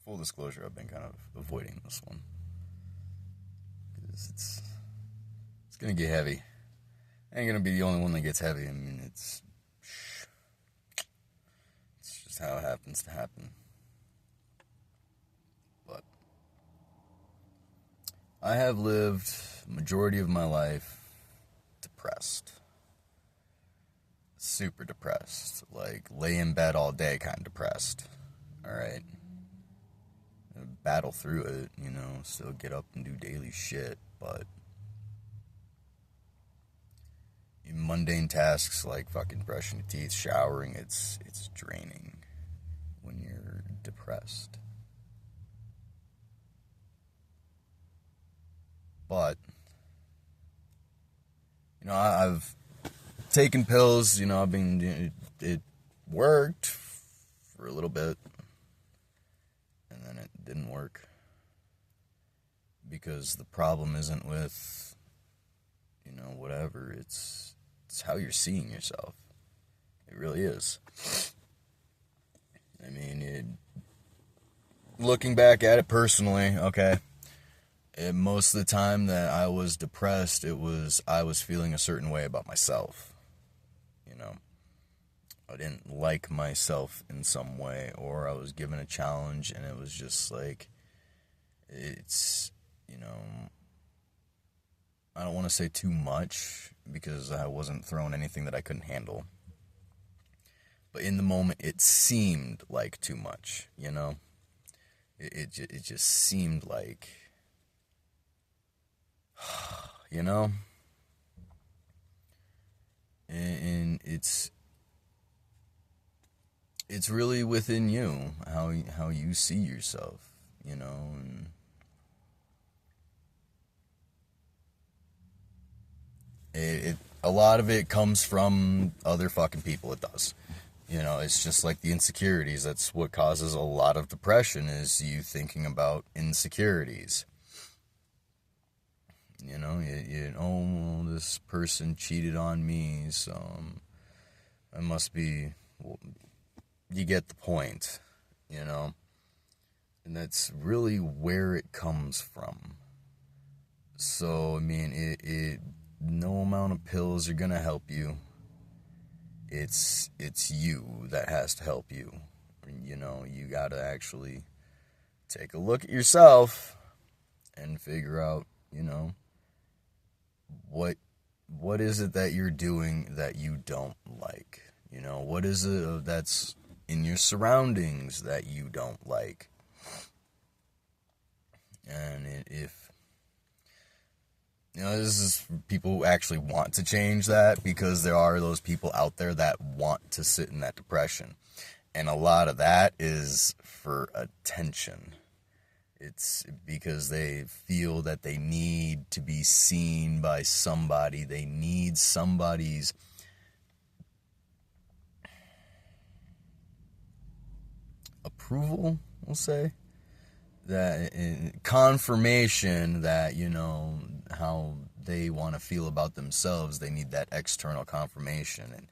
full disclosure, I've been kind of avoiding this one because it's gonna get heavy. I ain't gonna be the only one that gets heavy. I mean, it's just how it happens to happen. But I have lived majority of my life depressed, super depressed, like lay in bed all day kind of depressed. All right, battle through it, still get up and do daily shit, but mundane tasks like fucking brushing your teeth, showering, it's draining when you're depressed. But I've taken pills. I've been it worked for a little bit, and then it didn't work because the problem isn't with whatever. It's how you're seeing yourself. It really is. I mean, looking back at it personally, okay, most of the time that I was depressed, I was feeling a certain way about myself. I didn't like myself in some way, or I was given a challenge, and it was just like, it's, I don't want to say too much because I wasn't throwing anything that I couldn't handle. But in the moment, it seemed like too much, It just seemed like, and it's really within you how you see yourself, and a lot of it comes from other fucking people. It does. It's just like the insecurities. That's what causes a lot of depression, is you thinking about insecurities. Oh, well, this person cheated on me, so I must be. Well, you get the point, and that's really where it comes from. So I mean, no amount of pills are gonna help you. It's you that has to help you. You gotta actually take a look at yourself and figure out, what is it that you're doing that you don't like? What is it that's in your surroundings that you don't like? And if this is people who actually want to change that, because there are those people out there that want to sit in that depression. And a lot of that is for attention. It's because they feel that they need to be seen by somebody. They need somebody's approval, we'll say. That confirmation that, how they want to feel about themselves. They need that external confirmation. And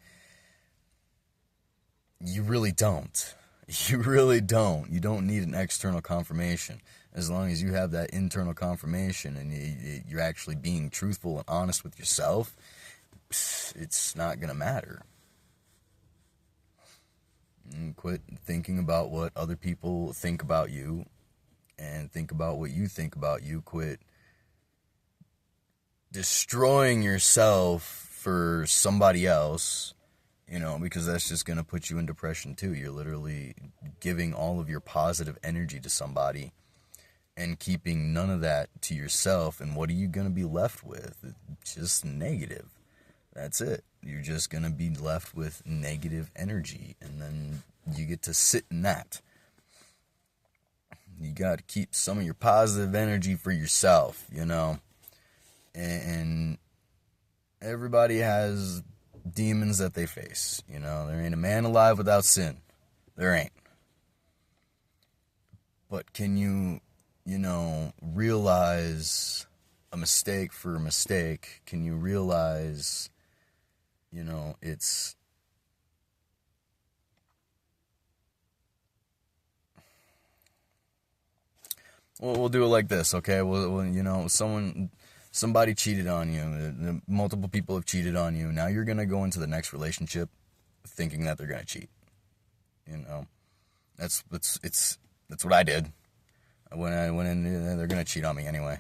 you really don't. You really don't. You don't need an external confirmation. As long as you have that internal confirmation and you're actually being truthful and honest with yourself, it's not going to matter. And quit thinking about what other people think about you and think about what you think about you. Quit destroying yourself for somebody else, because that's just going to put you in depression too. You're literally giving all of your positive energy to somebody and keeping none of that to yourself. And what are you going to be left with? Just negative. That's it. You're just going to be left with negative energy. And then you get to sit in that. You got to keep some of your positive energy for yourself, And everybody has demons that they face. There ain't a man alive without sin. There ain't. But can you, realize a mistake for a mistake? Can you realize, it's we'll do it like this, okay? Somebody cheated on you. Multiple people have cheated on you. Now you're gonna go into the next relationship thinking that they're gonna cheat. You know, that's what I did. When I went in, they're gonna cheat on me anyway.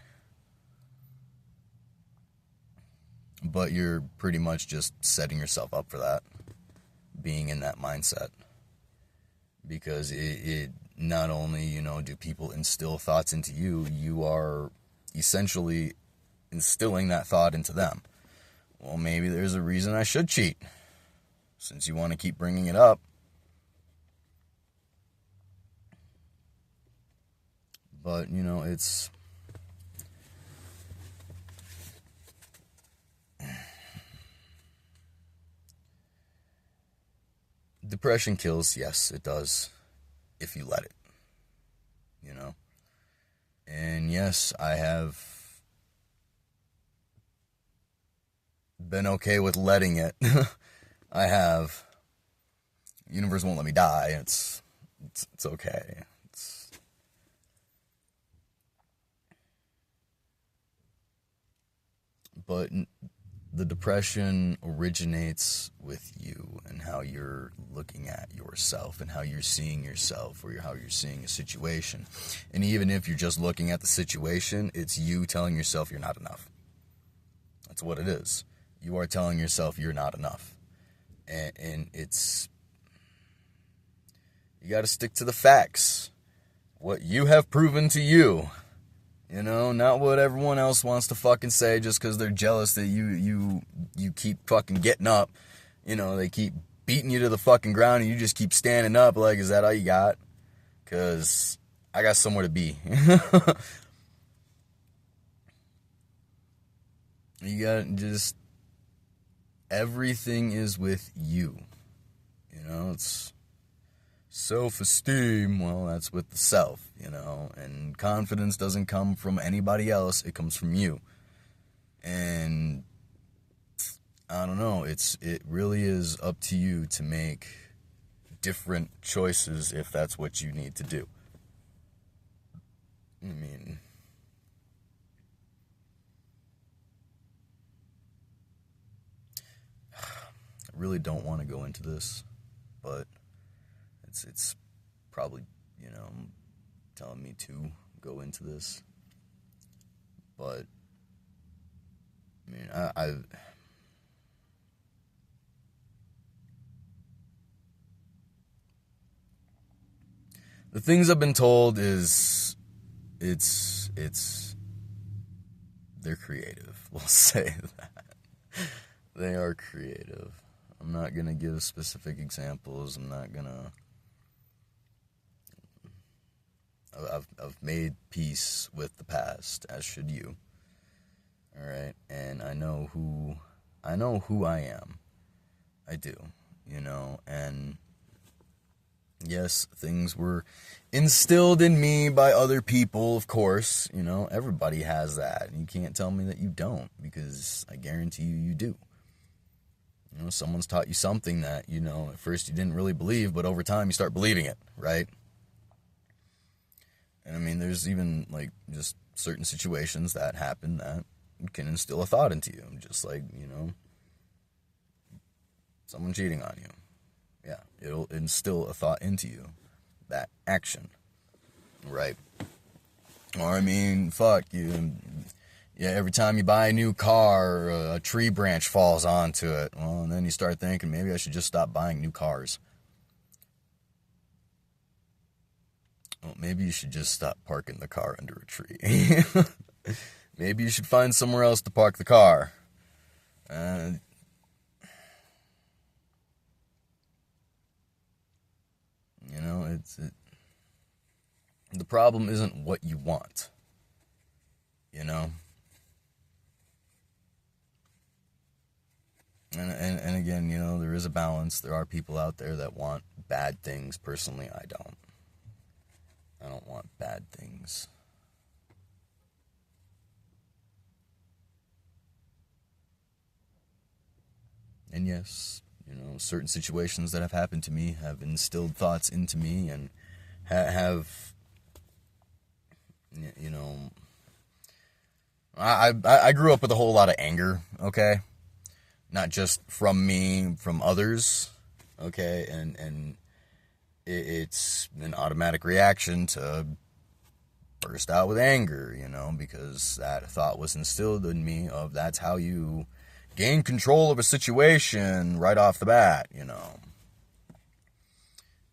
But you're pretty much just setting yourself up for that, being in that mindset. Because it not only, do people instill thoughts into you, you are essentially instilling that thought into them. Well, maybe there's a reason I should cheat. Since you want to keep bringing it up. But, it's... Depression kills, yes, it does, if you let it. And yes, I have been okay with letting it. I have. The universe won't let me die. It's okay. But the depression originates with you and how you're looking at yourself and how you're seeing yourself or how you're seeing a situation. And even if you're just looking at the situation, it's you telling yourself you're not enough. That's what it is. You are telling yourself you're not enough. And it's... You got to stick to the facts. What you have proven to you. Not what everyone else wants to fucking say just because they're jealous that you keep fucking getting up. They keep beating you to the fucking ground and you just keep standing up. Like, is that all you got? Because I got somewhere to be. You got just... Everything is with you. It's... Self-esteem, well, that's with the self, and confidence doesn't come from anybody else, it comes from you. And I don't know, it really is up to you to make different choices if that's what you need to do. I mean, I really don't want to go into this, but it's probably, telling me to go into this. But, I mean, the things I've been told is, they're creative. We'll say that. They are creative. I'm not going to give specific examples. I'm not going to... I've made peace with the past, as should you. All right, and I know who I am. I do, and yes, things were instilled in me by other people, of course. Everybody has that, and you can't tell me that you don't, because I guarantee you do. Someone's taught you something that, at first you didn't really believe, but over time you start believing it, right? And I mean, there's even, just certain situations that happen that can instill a thought into you. Just like, someone cheating on you. Yeah, it'll instill a thought into you. That action. Right? Or, I mean, fuck, yeah, every time you buy a new car, a tree branch falls onto it. Well, and then you start thinking, maybe I should just stop buying new cars. Well, maybe you should just stop parking the car under a tree. Maybe you should find somewhere else to park the car. The problem isn't what you want. And again, there is a balance. There are people out there that want bad things. Personally, I don't. I don't want bad things. And yes, certain situations that have happened to me have instilled thoughts into me and have, You know, I grew up with a whole lot of anger, okay? Not just from me, from others, okay? And it's an automatic reaction to burst out with anger, you know, because that thought was instilled in me of that's how you gain control of a situation right off the bat, you know.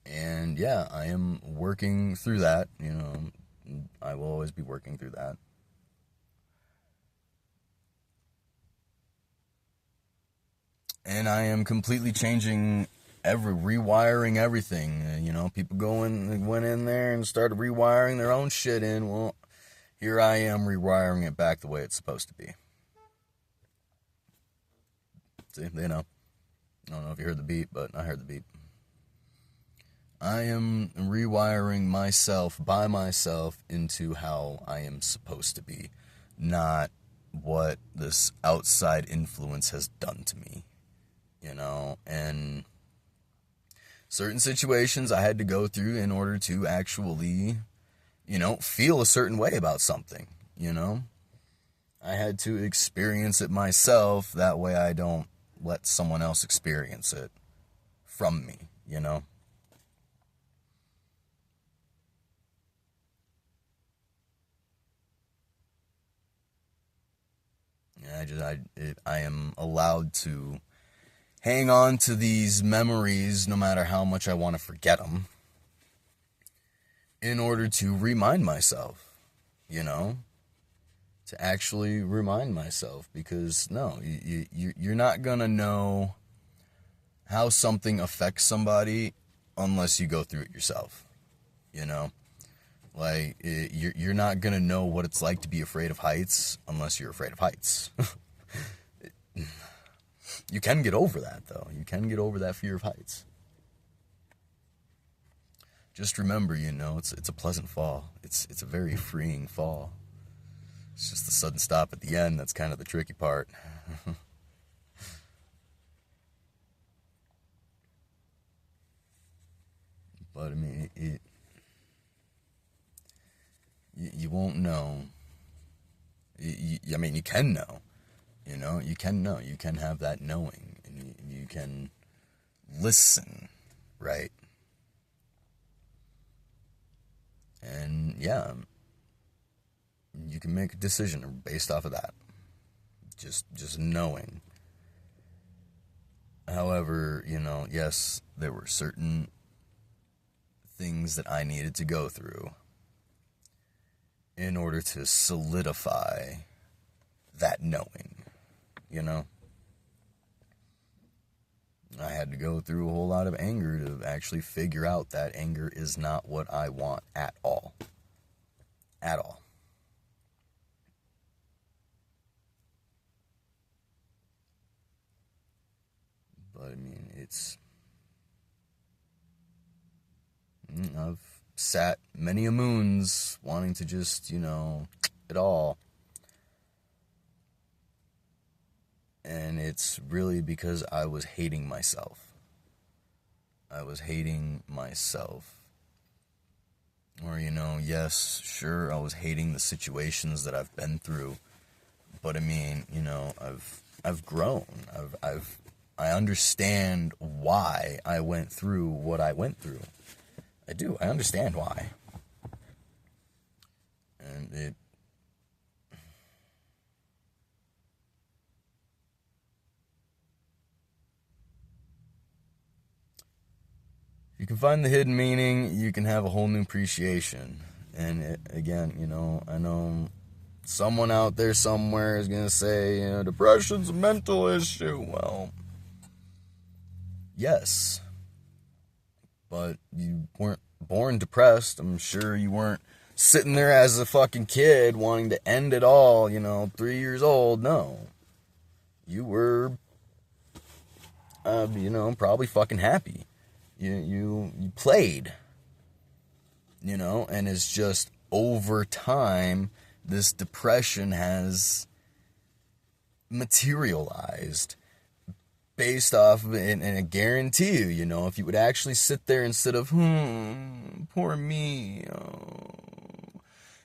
And yeah, I am working through that, you know. I will always be working through that. And I am completely changing rewiring everything. You know, people went in there and started rewiring their own shit in. Well, here I am rewiring it back the way it's supposed to be. See, they know. I don't know if you heard the beep, but I heard the beep. I am rewiring myself by myself into how I am supposed to be, not what this outside influence has done to me, you know, and certain situations I had to go through in order to actually, you know, feel a certain way about something, you know. I had to experience it myself, that way I don't let someone else experience it from me, you know. I am allowed to hang on to these memories no matter how much I want to forget them in order to remind myself, you know, to actually remind myself, because no, you're not going to know how something affects somebody unless you go through it yourself, you know. Like, you're not going to know what it's like to be afraid of heights unless you're afraid of heights. You can get over that, though. You can get over that fear of heights. Just remember, you know, it's a pleasant fall. It's a very freeing fall. It's just the sudden stop at the end that's kind of the tricky part. But, I mean, you won't know. I mean, you can know. You know, you can know. You can have that knowing. And you can listen, right? And, yeah, you can make a decision based off of that. Just knowing. However, you know, yes, there were certain things that I needed to go through in order to solidify that knowing, you know. I had to go through a whole lot of anger to actually figure out that anger is not what I want at all. At all. But I mean, I've sat many a moons wanting to just, you know, it all. And it's really because I was hating myself. I was hating myself. Or, you know, yes, sure, I was hating the situations that I've been through. But I mean, you know, I've grown. I understand why I went through what I went through. I do. I understand why. And you can find the hidden meaning, you can have a whole new appreciation. And again, you know, I know someone out there somewhere is going to say, you know, depression's a mental issue. Well, yes. But you weren't born depressed. I'm sure you weren't sitting there as a fucking kid wanting to end it all, you know, 3 years old. No. You were, you know, probably fucking happy. You played, you know, and it's just over time, this depression has materialized based off of it, and I guarantee you, you know, if you would actually sit there instead of, poor me, oh,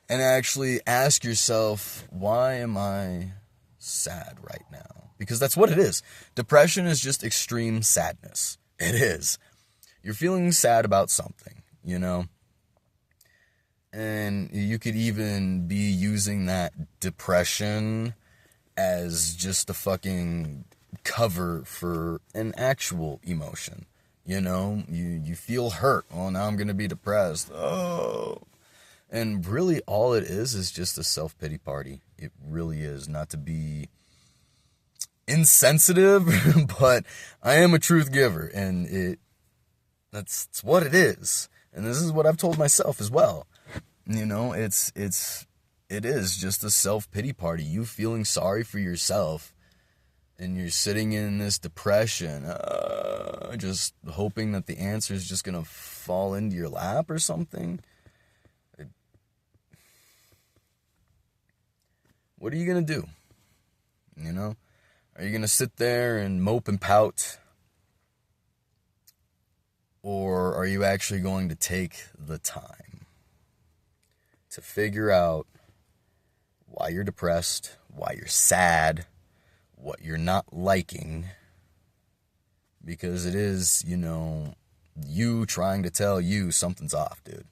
and actually ask yourself, why am I sad right now? Because that's what it is. Depression is just extreme sadness. It is. You're feeling sad about something, you know? And you could even be using that depression as just a fucking cover for an actual emotion. You know, you feel hurt. Oh, now I'm going to be depressed. Oh. And really all it is just a self-pity party. It really is. Not to be insensitive, but I am a truth giver, and that's what it is. And this is what I've told myself as well. You know, it is just a self-pity party. You feeling sorry for yourself, and you're sitting in this depression, just hoping that the answer is just going to fall into your lap or something. What are you going to do? You know? Are you going to sit there and mope and pout? Or are you actually going to take the time to figure out why you're depressed, why you're sad, what you're not liking? Because it is, you know, you trying to tell you something's off, dude.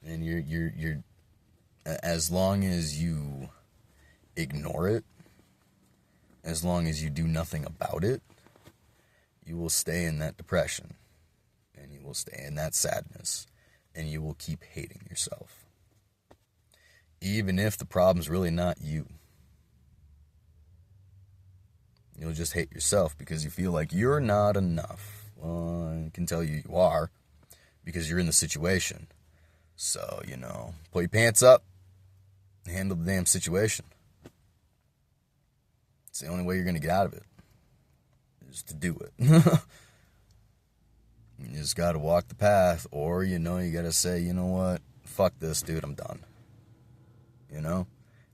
And you're as long as you ignore it, as long as you do nothing about it, you will stay in that depression, and you will stay in that sadness, and you will keep hating yourself. Even if the problem's really not you. You'll just hate yourself because you feel like you're not enough. Well, I can tell you are, because you're in the situation. So, you know, pull your pants up, handle the damn situation. It's the only way you're going to get out of it, is to do it. You just got to walk the path, or, you know, you got to say, you know what, fuck this, dude, I'm done. You know?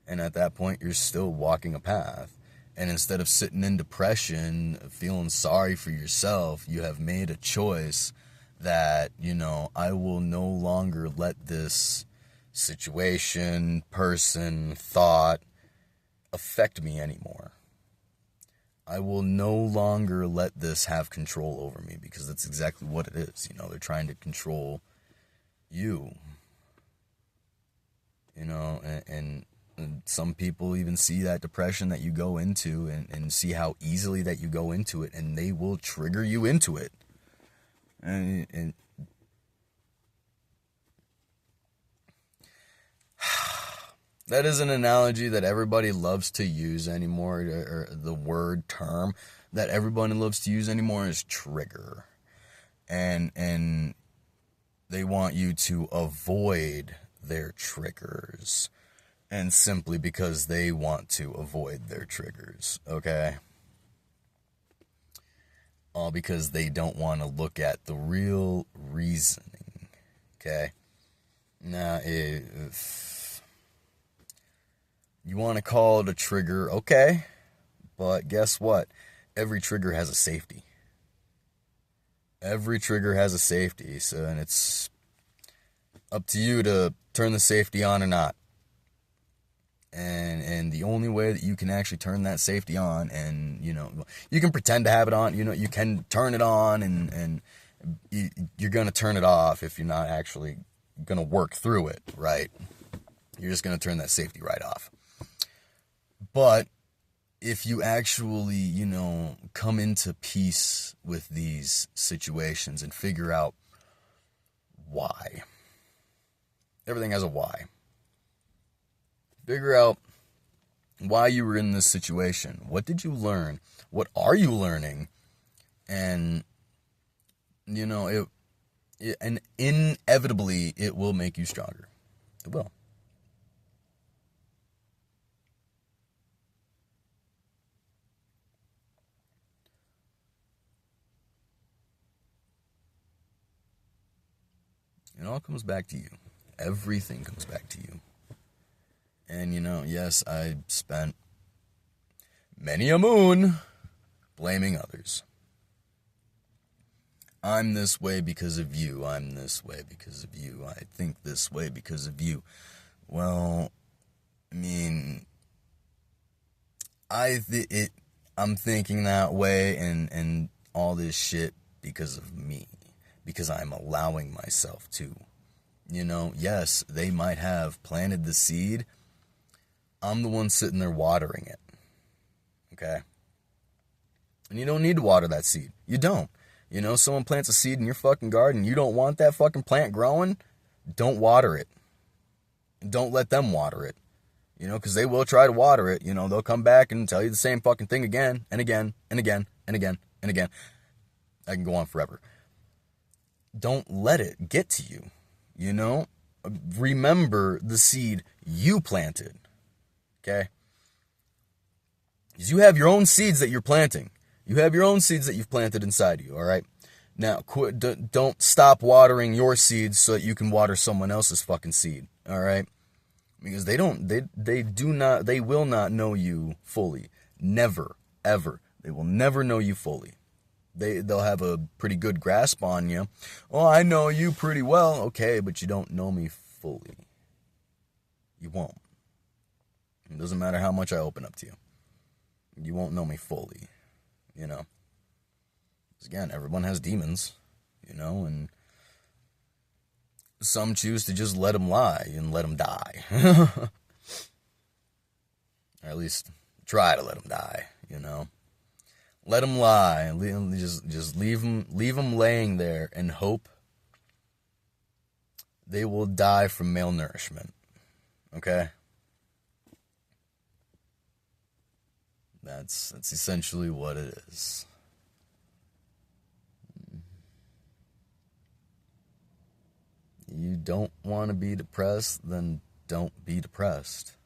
And at that point, you're still walking a path. And instead of sitting in depression, feeling sorry for yourself, you have made a choice that, you know, I will no longer let this situation, person, thought affect me anymore. I will no longer let this have control over me, because that's exactly what it is. You know, they're trying to control you. You know, and some people even see that depression that you go into and see how easily that you go into it, and they will trigger you into it. And that is an analogy that everybody loves to use anymore, or the word term that everybody loves to use anymore is trigger. And they want you to avoid their triggers, and simply because they want to avoid their triggers, okay? All because they don't want to look at the real reasoning, okay? Now, if you want to call it a trigger, okay, but guess what? Every trigger has a safety. Every trigger has a safety, so, and it's up to you to turn the safety on or not. And the only way that you can actually turn that safety on, and, you know, you can pretend to have it on, you know, you can turn it on, and you're going to turn it off if you're not actually going to work through it, right? You're just going to turn that safety right off. But if you actually, you know, come into peace with these situations and figure out why. Everything has a why. Figure out why you were in this situation. What did you learn? What are you learning? And, you know, and inevitably it will make you stronger. It will. It all comes back to you. Everything comes back to you. And, you know, yes, I spent many a moon blaming others. I'm this way because of you. I'm this way because of you. I think this way because of you. Well, I mean, I'm thinking that way and all this shit because of me, because I'm allowing myself to. Yes, they might have planted the seed. I'm the one sitting there watering it. Okay? And you don't need to water that seed. You don't. Someone plants a seed in your fucking garden. You don't want that fucking plant growing. Don't water it. Don't let them water it. Because they will try to water it. They'll come back and tell you the same fucking thing again and again and again and again and again. I can go on forever. Don't let it get to you. Remember the seed you planted. Okay? Because you have your own seeds that you're planting. You have your own seeds that you've planted inside you, all right? Now, don't stop watering your seeds so that you can water someone else's fucking seed, all right? Because they will not know you fully. Never, ever. They will never know you fully. They'll have a pretty good grasp on you. Oh, I know you pretty well. Okay, but you don't know me fully. You won't. It doesn't matter how much I open up to you. You won't know me fully. Again, everyone has demons, and some choose to just let them lie and let them die. Or at least try to let them die, Let them lie and just leave them laying there and hope they will die from malnourishment. Okay? That's essentially what it is. You don't want to be depressed, then don't be depressed.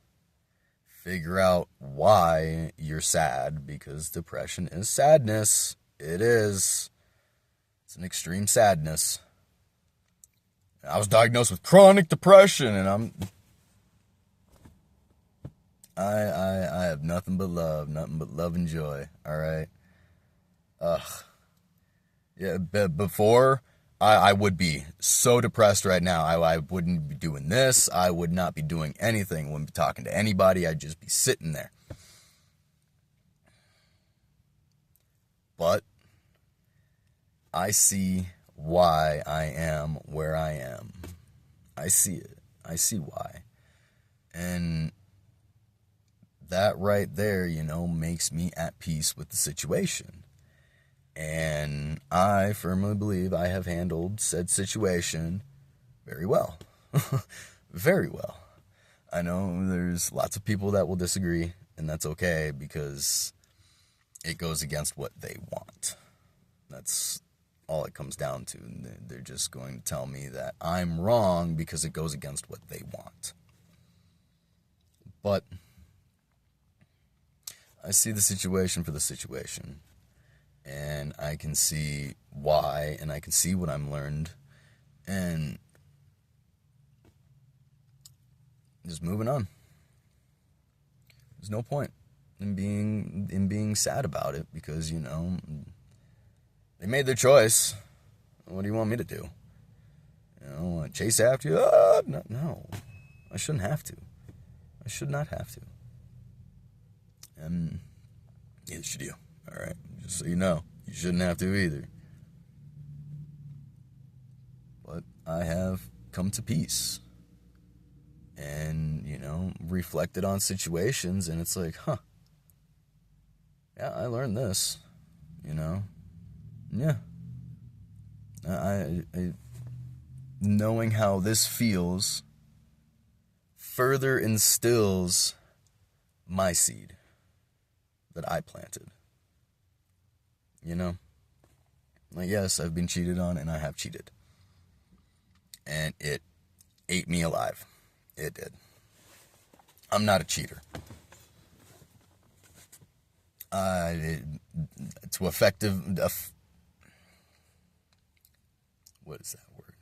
Figure out why you're sad, because depression is sadness. It is. It's an extreme sadness. I was diagnosed with chronic depression, and I have nothing but love and joy. All right. Yeah. Before I would be so depressed right now. I wouldn't be doing this. I would not be doing anything. Wouldn't be talking to anybody. I'd just be sitting there. But I see why I am where I am. I see it. I see why. And that right there, makes me at peace with the situation. And I firmly believe I have handled said situation very well. Very well. I know there's lots of people that will disagree, and that's okay because it goes against what they want. That's all it comes down to. They're just going to tell me that I'm wrong because it goes against what they want. But I see the situation for the situation. And I can see why, and I can see what I'm learned, and just moving on. There's no point in being sad about it because, they made their choice. What do you want me to do? Chase after you? No. I shouldn't have to. I should not have to. And neither should you. All right? Just so you know, you shouldn't have to either. But I have come to peace. And, reflected on situations, and it's like, yeah, I learned this, Yeah. I knowing how this feels further instills my seed that I planted. Like, yes, I've been cheated on, and I have cheated. And it ate me alive. It did. I'm not a cheater. To effective... what is that word?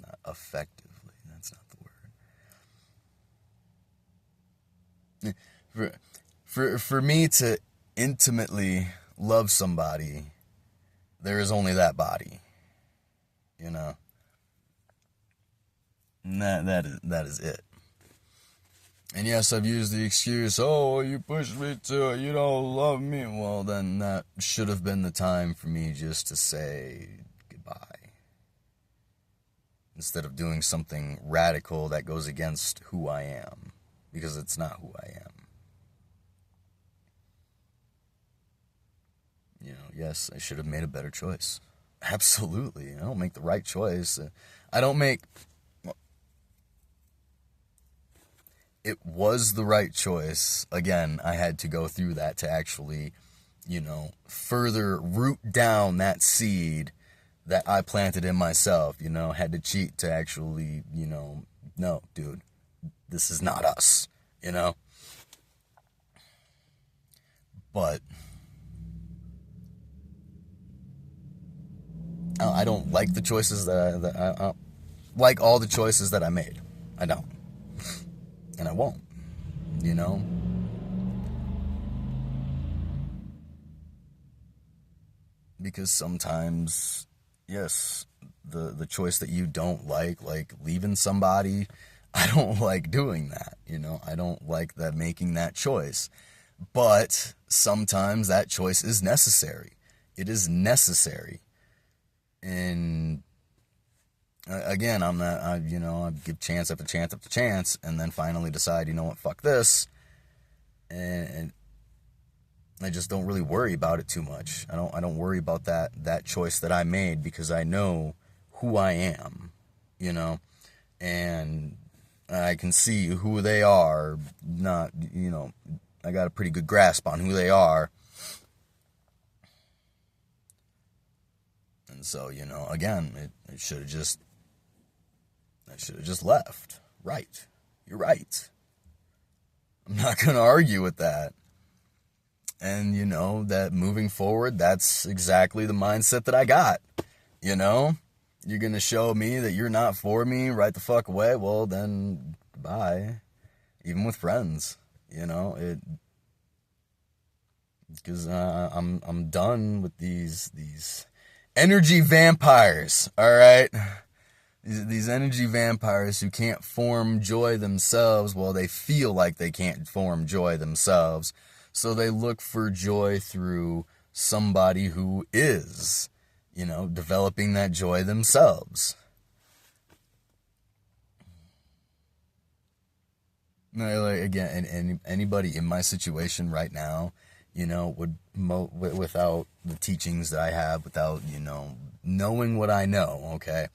Not effectively. That's not the word. for me to intimately love somebody, there is only that body, you know. And that is it. And yes, I've used the excuse, oh, you pushed me to it, you don't love me. Well, then that should have been the time for me just to say goodbye. Instead of doing something radical that goes against who I am. Because it's not who I am. You know, yes, I should have made a better choice. Absolutely. I don't make the right choice. I don't make... It was the right choice. Again, I had to go through that to actually, you know, further root down that seed that I planted in myself, you know, had to cheat to actually, you know, no, dude, this is not us, you know. But I don't like the choices that I like all the choices that I made. I don't. And I won't, you know? Because sometimes, yes, the choice that you don't like leaving somebody, I don't like doing that, you know? I don't like that making that choice. But sometimes that choice is necessary. It is necessary. And again, I give chance after chance after chance, and then finally decide, you know what, fuck this, and I just don't really worry about it too much. I don't worry about that choice that I made because I know who I am, you know, and I can see who they are. Not, you know, I got a pretty good grasp on who they are. And so, you know, again, I should have just left. Right. You're right. I'm not going to argue with that. And, you know, that moving forward, that's exactly the mindset that I got. You know, you're going to show me that you're not for me right the fuck away. Well, then, goodbye. Even with friends, you know, because I'm done with these energy vampires, all right? These energy vampires who can't form joy themselves, well, they feel like they can't form joy themselves, so they look for joy through somebody who is, you know, developing that joy themselves. Like, again, and anybody in my situation right now, you know, without the teachings that I have, without, you know, knowing what I know, okay,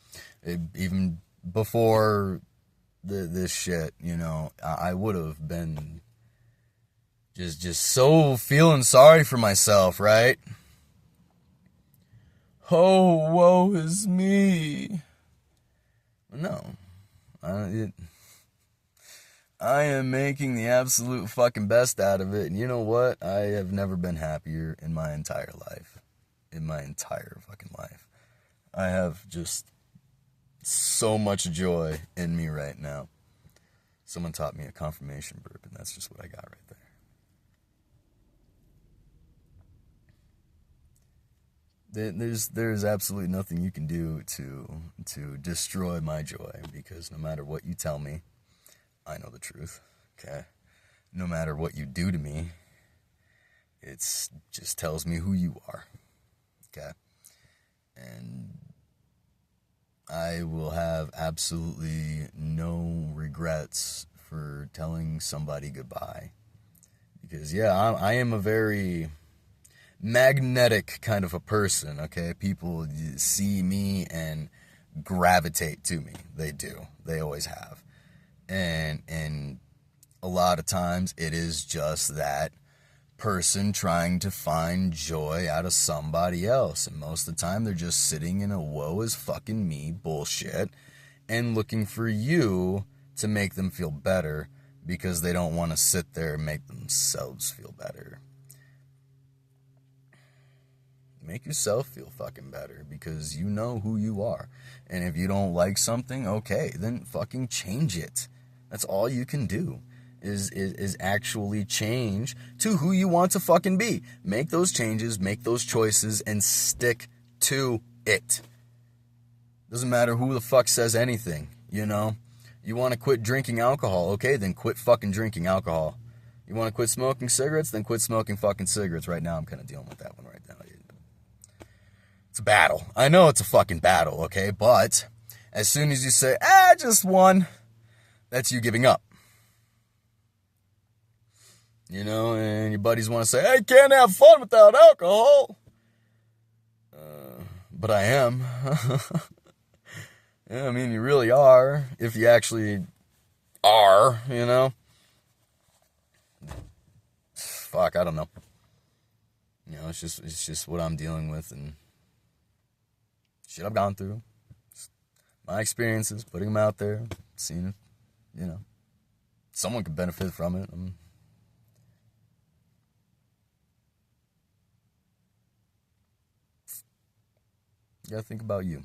even before this shit, you know, I would have been just so feeling sorry for myself, right? Oh, woe is me. No, I am making the absolute fucking best out of it. And you know what? I have never been happier in my entire life. In my entire fucking life. I have just so much joy in me right now. Someone taught me a confirmation burp, and that's just what I got right there. There's absolutely nothing you can do to destroy my joy, because no matter what you tell me, I know the truth, okay? No matter what you do to me, it just tells me who you are, okay? And I will have absolutely no regrets for telling somebody goodbye. Because, yeah, I am a very magnetic kind of a person, okay? People see me and gravitate to me. They do. They always have. And a lot of times it is just that person trying to find joy out of somebody else, and most of the time they're just sitting in a woe is fucking me bullshit and looking for you to make them feel better because they don't want to sit there and make themselves feel better. Make yourself feel fucking better, because you know who you are. And if you don't like something, okay, then fucking change it. That's all you can do. is actually change to who you want to fucking be. Make those changes, make those choices, and stick to it. Doesn't matter who the fuck says anything, you know? You want to quit drinking alcohol, okay, then quit fucking drinking alcohol. You want to quit smoking cigarettes, then quit smoking fucking cigarettes. Right now, I'm kind of dealing with that one right now. It's a battle. I know it's a fucking battle, okay? But as soon as you say, just one, that's you giving up. You know, and your buddies want to say, hey, can't have fun without alcohol. But I am. Yeah, I mean, you really are, if you actually are, you know? Fuck, I don't know. You know, it's just what I'm dealing with and shit I've gone through. My experiences, putting them out there, seeing if, you know, someone could benefit from it. You gotta think about you.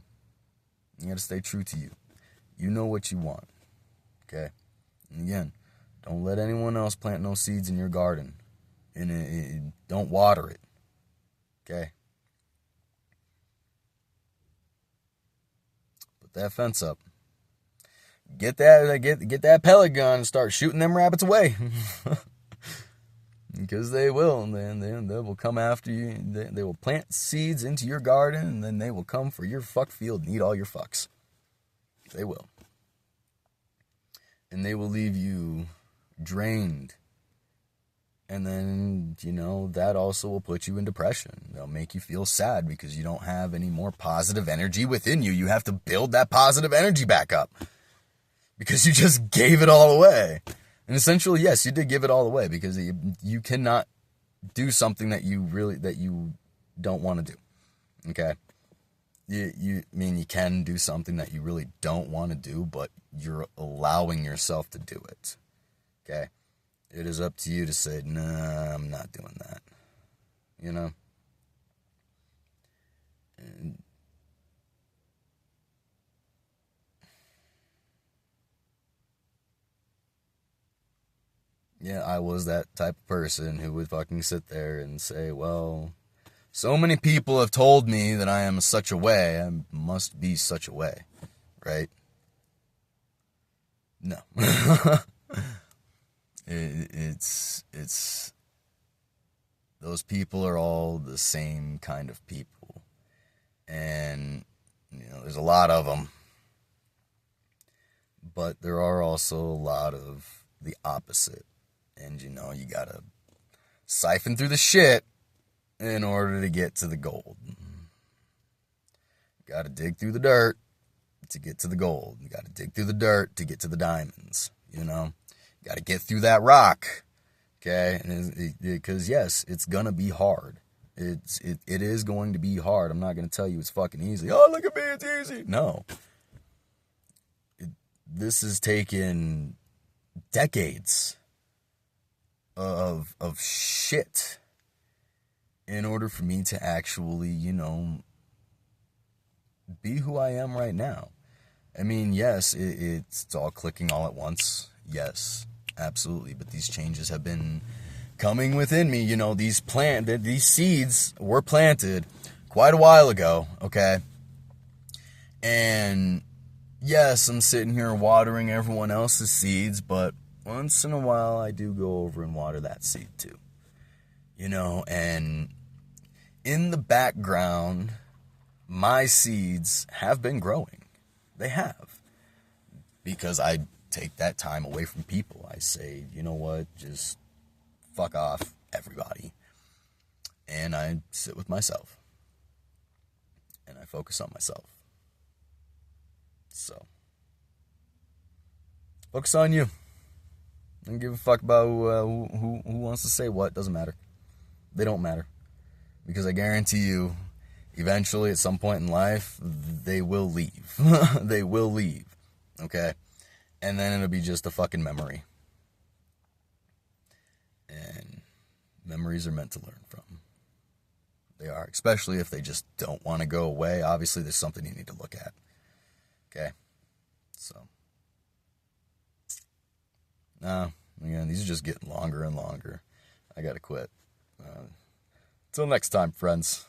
You gotta stay true to you. You know what you want. Okay? And again, don't let anyone else plant no seeds in your garden. And don't water it. Okay? Put that fence up. Get that pellet gun and start shooting them rabbits away. Because they will, and then they will come after you. They will plant seeds into your garden, and then they will come for your fuck field and eat all your fucks. They will. And they will leave you drained. And then, you know, that also will put you in depression. They'll make you feel sad because you don't have any more positive energy within you. You have to build that positive energy back up. Because you just gave it all away. And essentially, yes, you did give it all away because you cannot do something that you don't want to do. Okay? You can do something that you really don't want to do, but you're allowing yourself to do it. Okay? It is up to you to say, nah, I'm not doing that. You know? And yeah, I was that type of person who would fucking sit there and say, well, so many people have told me that I am such a way, I must be such a way, right? No. It's those people are all the same kind of people. And, you know, there's a lot of them. But there are also a lot of the opposite. And, you know, you gotta siphon through the shit in order to get to the gold. You gotta dig through the dirt to get to the gold. You gotta dig through the dirt to get to the diamonds, you know? You gotta get through that rock, okay? Because, yes, it's gonna be hard. It is going to be hard. I'm not gonna tell you it's fucking easy. Oh, look at me, it's easy. No. This has taken decades of shit in order for me to actually, you know, be who I am right now. I mean, yes, it's all clicking all at once. Yes, absolutely. But these changes have been coming within me. You know, these seeds were planted quite a while ago, okay? And yes, I'm sitting here watering everyone else's seeds, but once in a while I do go over and water that seed too. You know, and in the background, my seeds have been growing. They have. Because I take that time away from people. I say, you know what, just fuck off, everybody. And I sit with myself. And I focus on myself. So, focus on you. I don't give a fuck about who wants to say what. Doesn't matter. They don't matter. Because I guarantee you, eventually, at some point in life, they will leave. They will leave. Okay? And then it'll be just a fucking memory. And memories are meant to learn from. They are. Especially if they just don't want to go away. Obviously, there's something you need to look at. Okay? So. Again, these are just getting longer and longer. I gotta quit. Till next time, friends.